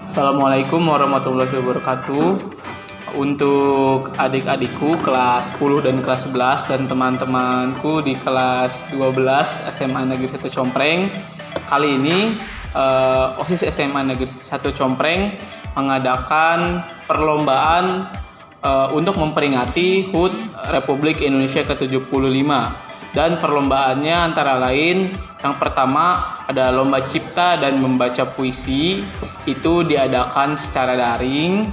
Assalamualaikum warahmatullahi wabarakatuh. Untuk adik-adikku kelas 10 dan kelas 11 dan teman-temanku di kelas 12 SMA Negeri 1 Compreng. Kali ini OSIS SMA Negeri 1 Compreng mengadakan perlombaan untuk memperingati HUT Republik Indonesia ke-75. Dan perlombaannya antara lain, yang pertama ada lomba cipta dan membaca puisi. Itu diadakan secara daring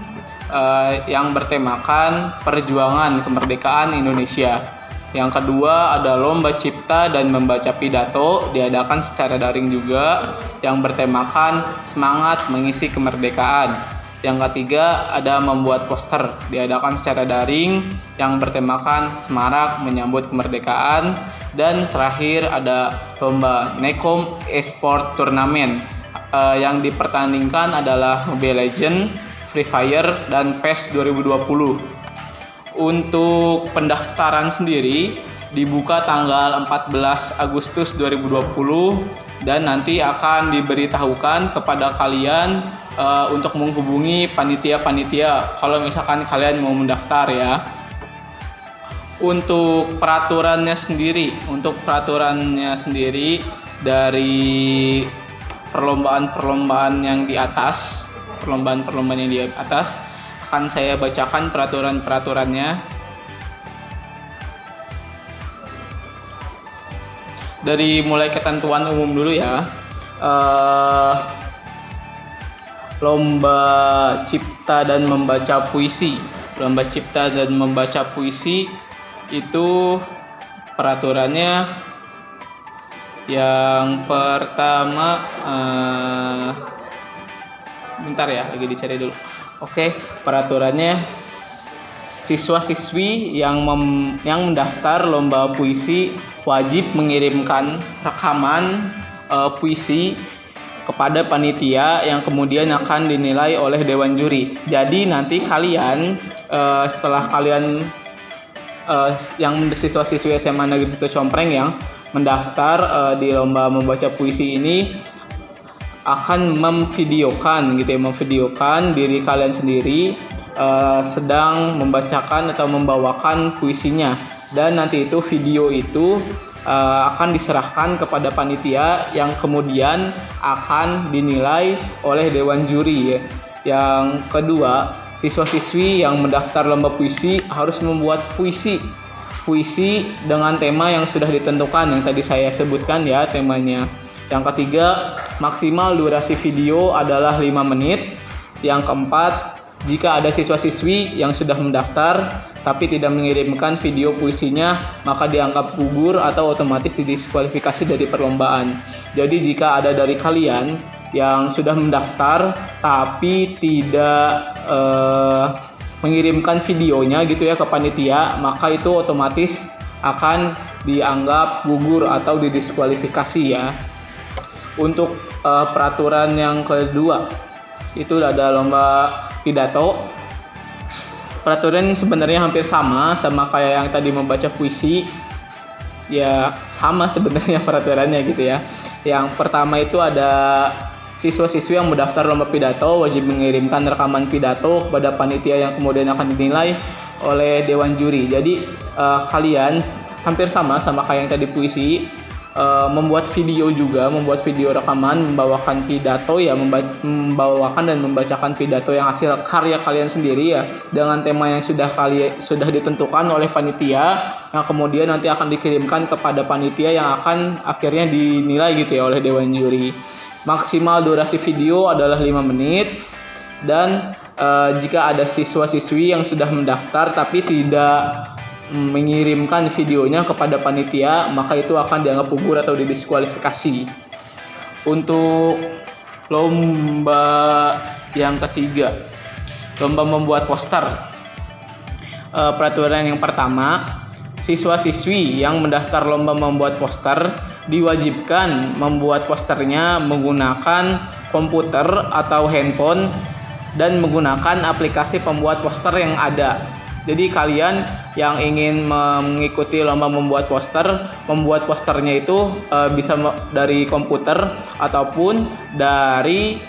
yang bertemakan perjuangan kemerdekaan Indonesia. Yang kedua ada lomba cipta dan membaca pidato, diadakan secara daring juga, yang bertemakan semangat mengisi kemerdekaan. Yang ketiga ada membuat poster, diadakan secara daring yang bertemakan semarak menyambut kemerdekaan. Dan terakhir ada lomba Nekom Esport Turnamen yang dipertandingkan adalah Mobile Legends, Free Fire, dan PES 2020. Untuk pendaftaran sendiri dibuka tanggal 14 Agustus 2020 dan nanti akan diberitahukan kepada kalian untuk menghubungi panitia-panitia kalau misalkan kalian mau mendaftar ya. Untuk peraturannya sendiri dari perlombaan-perlombaan yang di atas, akan saya bacakan peraturan-peraturannya. Dari mulai ketentuan umum dulu ya. Lomba cipta dan membaca puisi. Lomba cipta dan membaca puisi itu peraturannya yang pertama bentar ya, lagi dicari dulu. Oke, peraturannya siswa-siswi yang mendaftar lomba puisi wajib mengirimkan rekaman puisi kepada panitia yang kemudian akan dinilai oleh dewan juri. Jadi nanti kalian setelah kalian yang siswa-siswi SMA Negeri 1 Compreng yang mendaftar di lomba membaca puisi ini akan memvideokan diri kalian sendiri sedang membacakan atau membawakan puisinya, dan nanti itu video itu akan diserahkan kepada panitia yang kemudian akan dinilai oleh dewan juri ya. Yang kedua, siswa-siswi yang mendaftar lomba puisi harus membuat puisi dengan tema yang sudah ditentukan yang tadi saya sebutkan ya temanya. Yang ketiga, maksimal durasi video adalah 5 menit. Yang keempat, jika ada siswa-siswi yang sudah mendaftar tapi tidak mengirimkan video puisinya, maka dianggap gugur atau otomatis didiskualifikasi dari perlombaan. Jadi jika ada dari kalian yang sudah mendaftar tapi tidak mengirimkan videonya gitu ya ke panitia, maka itu otomatis akan dianggap gugur atau didiskualifikasi ya. Untuk peraturan yang kedua itu ada lomba pidato. Peraturan sebenarnya hampir sama kayak yang tadi membaca puisi. Ya sama sebenarnya peraturannya gitu ya. Yang pertama itu ada siswa-siswi yang mendaftar lomba pidato wajib mengirimkan rekaman pidato kepada panitia yang kemudian akan dinilai oleh dewan juri. Jadi kalian hampir sama kayak yang tadi puisi, membuat video rekaman, membawakan pidato ya, membawakan dan membacakan pidato yang hasil karya kalian sendiri ya, dengan tema yang sudah ditentukan oleh panitia, yang kemudian nanti akan dikirimkan kepada panitia yang akan akhirnya dinilai gitu ya oleh dewan juri. Maksimal durasi video adalah 5 menit. Dan jika ada siswa-siswi yang sudah mendaftar tapi tidak mengirimkan videonya kepada panitia, maka itu akan dianggap gugur atau didiskualifikasi. Untuk lomba yang ketiga, lomba membuat poster. Peraturan yang pertama, siswa-siswi yang mendaftar lomba membuat poster diwajibkan membuat posternya menggunakan komputer atau handphone dan menggunakan aplikasi pembuat poster yang ada. Jadi kalian yang ingin mengikuti lomba membuat posternya itu bisa dari komputer ataupun dari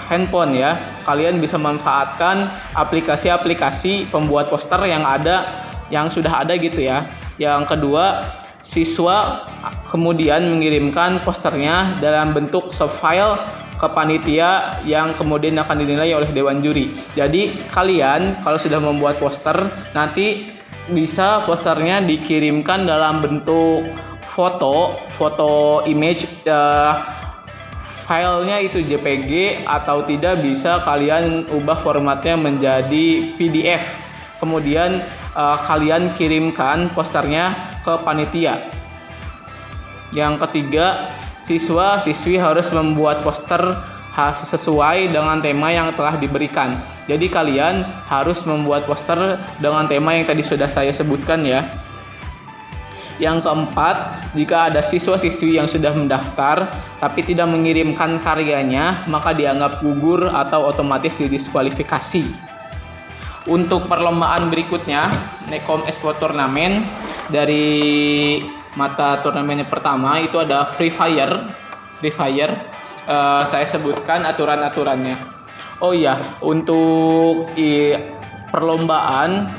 handphone ya. Kalian bisa memanfaatkan aplikasi-aplikasi pembuat poster yang sudah ada gitu ya. Yang kedua, siswa kemudian mengirimkan posternya dalam bentuk soft file ke panitia yang kemudian akan dinilai oleh dewan juri. Jadi kalian kalau sudah membuat poster, nanti bisa posternya dikirimkan dalam bentuk foto image, filenya itu JPG atau tidak bisa kalian ubah formatnya menjadi PDF. Kemudian kalian kirimkan posternya ke panitia. Yang ketiga, siswa-siswi harus membuat poster sesuai dengan tema yang telah diberikan. Jadi kalian harus membuat poster dengan tema yang tadi sudah saya sebutkan ya. Yang keempat, jika ada siswa-siswi yang sudah mendaftar tapi tidak mengirimkan karyanya, maka dianggap gugur atau otomatis didiskualifikasi. Untuk perlombaan berikutnya, Nekom Esport Turnamen, dari mata turnamennya pertama itu ada Free Fire. Saya sebutkan aturan-aturannya. Oh iya, untuk perlombaan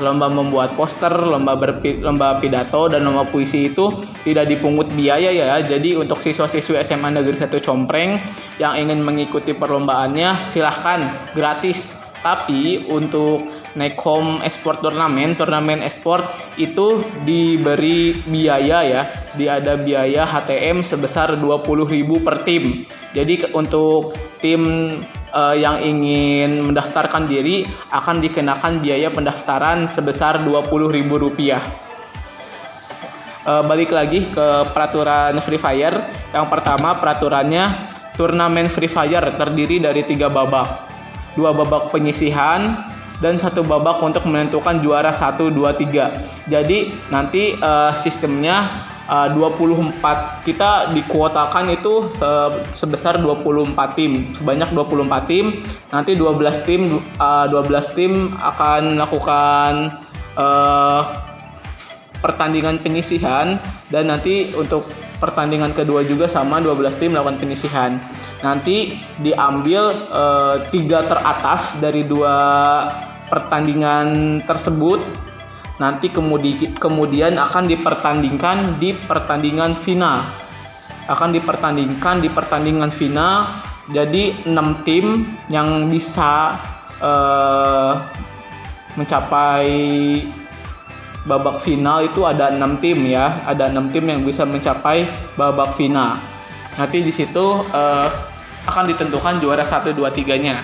lomba membuat poster, lomba pidato dan lomba puisi itu tidak dipungut biaya ya. Jadi untuk siswa-siswi SMA Negeri 1 Compreng yang ingin mengikuti perlombaannya silahkan, gratis. Tapi untuk Nekom Esport turnamen esport itu diberi biaya ya. Ada biaya HTM sebesar 20.000 per tim. Jadi untuk tim yang ingin mendaftarkan diri akan dikenakan biaya pendaftaran sebesar Rp20.000. Balik lagi ke peraturan Free Fire. Yang pertama, peraturannya turnamen Free Fire terdiri dari 3 babak. 2 babak penyisihan dan 1 babak untuk menentukan juara 1, 2, 3. Jadi nanti sistemnya 24, kita dikuotakan itu sebesar 24 tim, sebanyak 24 tim. Nanti 12 tim akan melakukan pertandingan penyisihan, dan nanti untuk pertandingan kedua juga sama, 12 tim melakukan penyisihan. Nanti diambil 3 teratas dari 2 pertandingan tersebut. Nanti kemudian akan dipertandingkan di pertandingan final. Jadi 6 tim yang bisa mencapai babak final itu ada 6 tim ya. Ada 6 tim yang bisa mencapai babak final. Nanti di situ akan ditentukan juara 1, 2, 3-nya.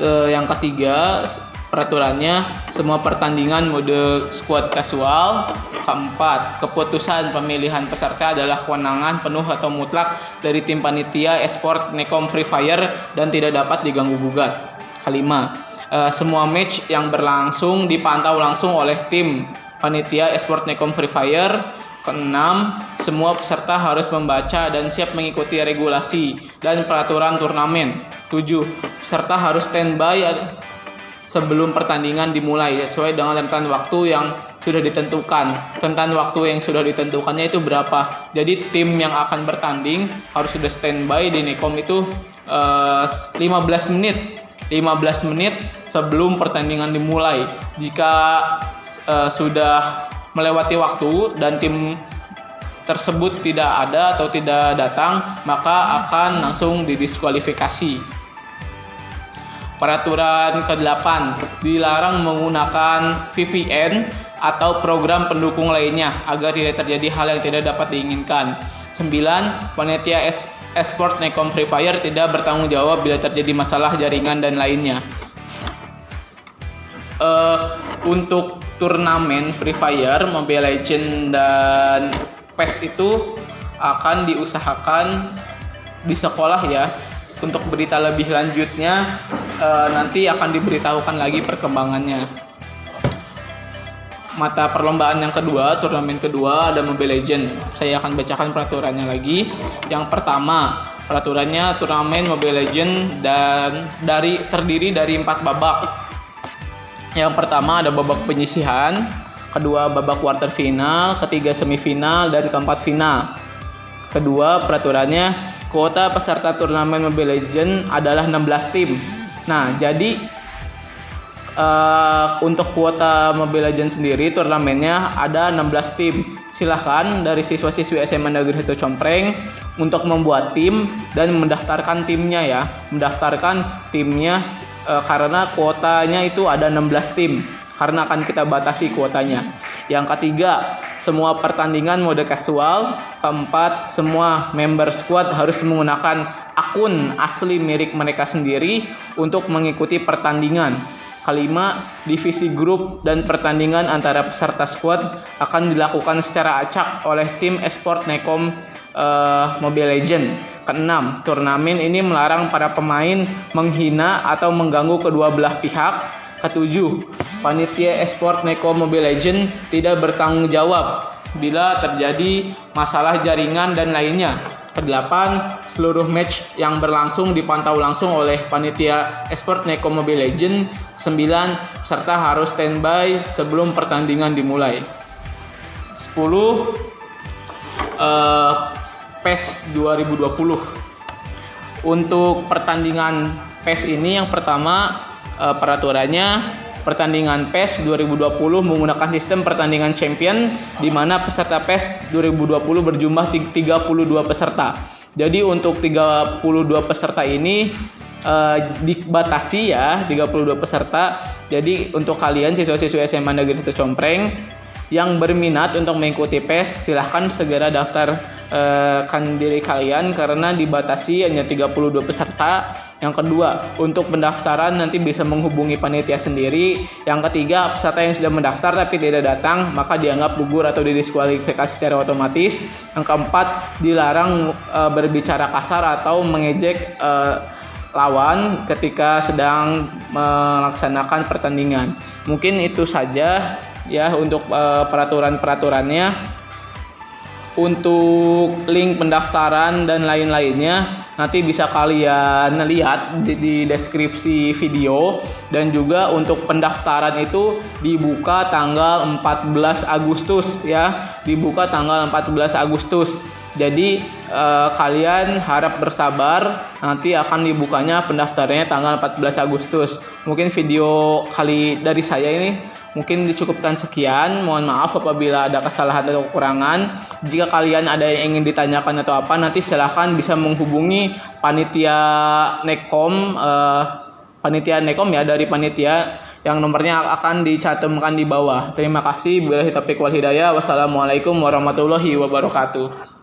Yang ketiga, peraturannya semua pertandingan mode squad casual. Keempat, keputusan pemilihan peserta adalah kewenangan penuh atau mutlak dari tim panitia esport Nekom Free Fire dan tidak dapat diganggu gugat. Kelima, semua match yang berlangsung dipantau langsung oleh tim panitia esport Nekom Free Fire. Keenam, semua peserta harus membaca dan siap mengikuti regulasi dan peraturan turnamen. 7, peserta harus standby sebelum pertandingan dimulai sesuai dengan rentan waktu yang sudah ditentukan. Rentan waktu yang sudah ditentukannya itu berapa? Jadi tim yang akan bertanding harus sudah standby di Nekom itu 15 menit sebelum pertandingan dimulai. Jika sudah melewati waktu dan tim tersebut tidak ada atau tidak datang, maka akan langsung didiskualifikasi. Peraturan ke-8, dilarang menggunakan VPN atau program pendukung lainnya agar tidak terjadi hal yang tidak dapat diinginkan. 9, panitia esport Nekom Free Fire tidak bertanggung jawab bila terjadi masalah jaringan dan lainnya. Untuk turnamen Free Fire, Mobile Legends dan PES itu akan diusahakan di sekolah ya. Untuk berita lebih lanjutnya nanti akan diberitahukan lagi perkembangannya. Mata perlombaan yang kedua, turnamen kedua ada Mobile Legends. Saya akan bacakan peraturannya lagi. Yang pertama, Peraturannya turnamen Mobile Legends dan terdiri dari 4 babak. Yang pertama ada babak penyisihan, kedua babak quarter final, ketiga semifinal, dan keempat final. Kedua, peraturannya kuota peserta turnamen Mobile Legends adalah 16 tim. Nah, jadi untuk kuota Mobile Legends sendiri turnamennya ada 16 tim. Silahkan dari siswa-siswi SMA Negeri 1 Compreng untuk membuat tim dan mendaftarkan timnya ya. Karena kuotanya itu ada 16 tim. Karena akan kita batasi kuotanya. Yang ketiga, semua pertandingan mode casual. Keempat, semua member squad harus menggunakan akun asli milik mereka sendiri untuk mengikuti pertandingan. Kelima, divisi grup dan pertandingan antara peserta squad akan dilakukan secara acak oleh tim esport Nekom Mobile Legends. Keenam, turnamen ini melarang para pemain menghina atau mengganggu kedua belah pihak. Ketujuh, panitia esport Nekom Mobile Legends tidak bertanggung jawab bila terjadi masalah jaringan dan lainnya. Kedelapan, seluruh match yang berlangsung dipantau langsung oleh panitia esport Nekom Mobile Legends. 9, peserta harus standby sebelum pertandingan dimulai. 10, PES 2020. Untuk pertandingan PES ini yang pertama, peraturannya pertandingan PES 2020 menggunakan sistem pertandingan champion di mana peserta PES 2020 berjumlah 32 peserta. Jadi untuk 32 peserta ini dibatasi ya 32 peserta. Jadi untuk kalian siswa-siswi SMA Negeri 1 Compreng yang berminat untuk mengikuti PES, silahkan segera daftarkan diri kalian karena dibatasi hanya 32 peserta. Yang kedua, untuk pendaftaran nanti bisa menghubungi panitia sendiri. Yang ketiga, peserta yang sudah mendaftar tapi tidak datang maka dianggap gugur atau didiskualifikasi secara otomatis. Yang keempat, dilarang berbicara kasar atau mengejek lawan ketika sedang melaksanakan pertandingan. Mungkin itu saja ya untuk peraturan-peraturannya. Untuk link pendaftaran dan lain-lainnya nanti bisa kalian lihat di deskripsi video. Dan juga untuk pendaftaran itu dibuka tanggal 14 Agustus ya. Dibuka tanggal 14 Agustus. Jadi kalian harap bersabar, nanti akan dibukanya pendaftarannya tanggal 14 Agustus. Mungkin video kali dari saya ini mungkin dicukupkan sekian. Mohon maaf apabila ada kesalahan atau kekurangan. Jika kalian ada yang ingin ditanyakan atau apa, nanti silahkan bisa menghubungi panitia Nekom ya, dari panitia yang nomornya akan dicantumkan di bawah. Terima kasih. Billahi taufiq wal hidayah. Wassalamualaikum warahmatullahi wabarakatuh.